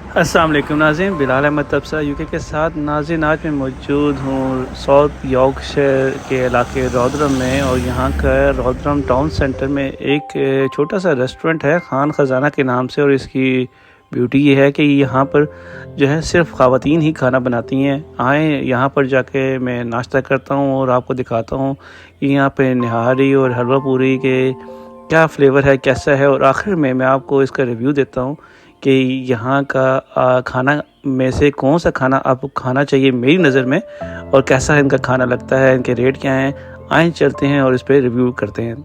अस्सलाम वालेकुम नाज़रीन, बिलाल अहमद तबसरा यूके के साथ। नाज़रीन, आज मैं मौजूद हूँ साउथ यॉर्कशायर के इलाके रॉदरम में, और यहाँ का रॉदरम टाउन सेंटर में एक छोटा सा रेस्टोरेंट है खान ख़जाना के नाम से। और इसकी ब्यूटी ये है कि यहाँ पर जो है सिर्फ ख़वातीन ही खाना बनाती हैं। आए यहाँ पर जाके मैं नाश्ता करता हूँ और आपको दिखाता हूँ कि यहाँ पे निहारी और हलवा पूरी के क्या फ्लेवर है, कैसा है, और आखिर में मैं आपको इसका रिव्यू देता हूँ कि यहाँ का खाना में से कौन सा खाना आपको खाना चाहिए मेरी नज़र में, और कैसा है इनका खाना लगता है, इनके रेट क्या हैं। आइए चलते हैं और इस पर रिव्यू करते हैं।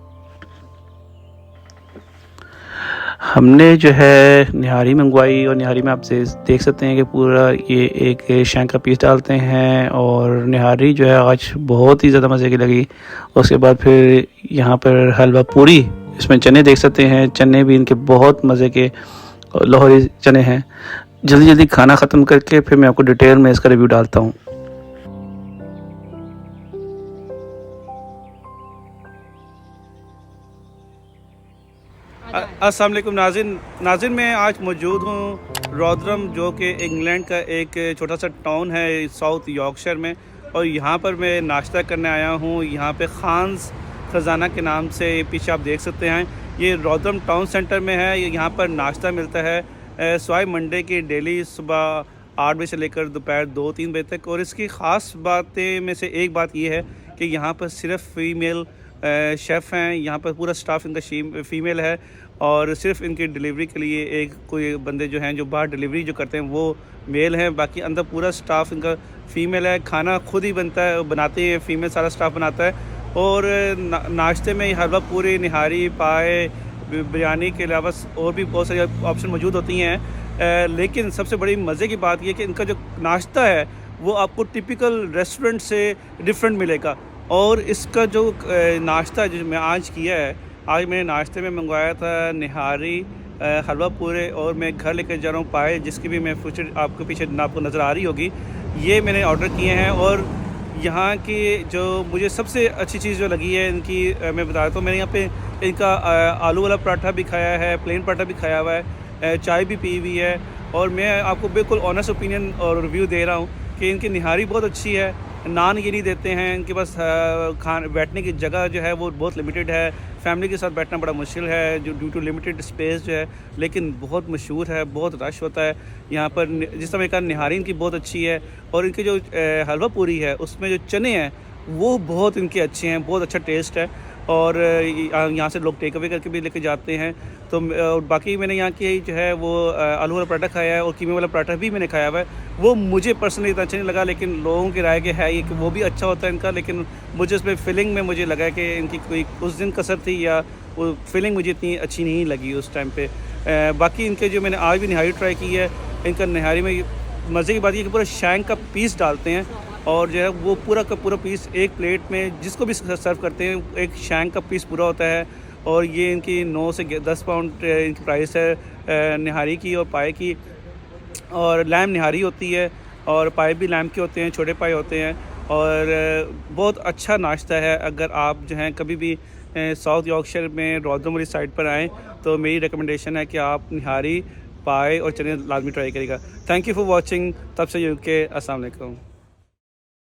हमने जो है निहारी मंगवाई, और निहारी में आप देख सकते हैं कि पूरा ये एक शैंक का पीस डालते हैं, और निहारी जो है आज बहुत ही ज़्यादा मज़े की लगी। उसके बाद फिर यहाँ पर हलवा पूरी, इसमें चने देख सकते हैं, चने भी इनके बहुत मज़े के लाहौरी चने हैं। जल्दी जल्दी खाना ख़त्म करके फिर मैं आपको डिटेल में इसका रिव्यू डालता हूँ। अस्सलाम वालेकुम नाज़रीन, मैं आज मौजूद हूँ रॉदरम, जो कि इंग्लैंड का एक छोटा सा टाउन है साउथ यॉर्कशायर में। और यहाँ पर मैं नाश्ता करने आया हूँ। यहाँ पे खान्स ख़जाना के नाम से पीछे आप देख सकते हैं, ये रॉदरम टाउन सेंटर में है। यहाँ पर नाश्ता मिलता है सवाई मंडे की डेली सुबह 8 बजे से लेकर दोपहर 2-3 बजे तक। और इसकी ख़ास बातें में से एक बात ये है कि यहाँ पर सिर्फ़ फ़ीमेल शेफ़ हैं। यहाँ पर पूरा स्टाफ इनका फ़ीमेल है, और सिर्फ इनकी डिलीवरी के लिए एक कोई बंदे जो हैं जो बाहर डिलीवरी जो करते हैं वो मेल हैं। बाकी अंदर पूरा स्टाफ इनका फ़ीमेल है। खाना खुद ही बनाते हैं, फ़ीमेल सारा स्टाफ बनाता है। और नाश्ते में हलवा पूरी, निहारी, पाए, बिरयानी के अलावा और भी बहुत सारी ऑप्शन मौजूद होती हैं। लेकिन सबसे बड़ी मज़े की बात यह कि इनका जो नाश्ता है वो आपको टिपिकल रेस्टोरेंट से डिफरेंट मिलेगा। और इसका जो नाश्ता जो मैं आज किया है, आज मैंने नाश्ते में मंगवाया था निहारी, हलवा पूरे, और मैं घर लेकर जा रहा हूँ पाए, जिसकी भी मैं फुटेज आपको पीछे आपको नज़र आ रही होगी। ये मैंने ऑर्डर किए हैं। और यहाँ की जो मुझे सबसे अच्छी चीज़ जो लगी है इनकी, मैं बता देता हूँ। मैंने यहाँ पे इनका आलू वाला पराठा भी खाया है, प्लेन पराठा भी खाया हुआ है, चाय भी पी हुई है। और मैं आपको बिल्कुल ऑनेस्ट ओपिनियन और रिव्यू दे रहा हूँ कि इनकी निहारी बहुत अच्छी है। नान ये नहीं देते हैं, इनके पास बैठने की जगह जो है वो बहुत लिमिटेड है। फैमिली के साथ बैठना बड़ा मुश्किल है जो ड्यू टू लिमिटेड स्पेस जो है, लेकिन बहुत मशहूर है, बहुत रश होता है यहाँ पर। जिस समय का निहारी इनकी बहुत अच्छी है। और इनकी जो हलवा पूरी है उसमें जो चने हैं वो बहुत इनके अच्छे हैं, बहुत अच्छा टेस्ट है। और यहाँ से लोग टेक अवे करके भी लेके जाते हैं। तो बाकी मैंने यहाँ की जो है वो आलू वाला पराठा खाया है, और कीमे वाला पराठा भी मैंने खाया हुआ है। वो मुझे पर्सनली इतना अच्छा नहीं लगा, लेकिन लोगों की राय के है ये कि वो भी अच्छा होता है इनका। लेकिन मुझे उसमें फीलिंग में मुझे लगा कि इनकी कोई उस दिन कसर थी, या वो फीलिंग मुझे इतनी अच्छी नहीं लगी उस टाइम पे। बाकी इनके जो मैंने आज भी निहारी ट्राई की है, इनका निहारी में मज़े की बात ये कि पूरा शैंक का पीस डालते हैं, और जो है वो पूरा का पूरा पीस एक प्लेट में जिसको भी सर्व करते हैं एक शैंक का पीस पूरा होता है। और ये इनकी 9 से 10 पाउंड इनकी प्राइस है निहारी की और पाए की। और लैम निहारी होती है, और पाए भी लैम के होते हैं, छोटे पाए होते हैं। और बहुत अच्छा नाश्ता है। अगर आप जो हैं कभी भी साउथ यॉर्कशायर में रॉदरम वाली साइड पर आएँ तो मेरी रिकमेंडेशन है कि आप निहारी, पाए और चने लाजमी ट्राई करिएगा। Thank you for watching. तब से यूके। अस्सलाम वालेकुम।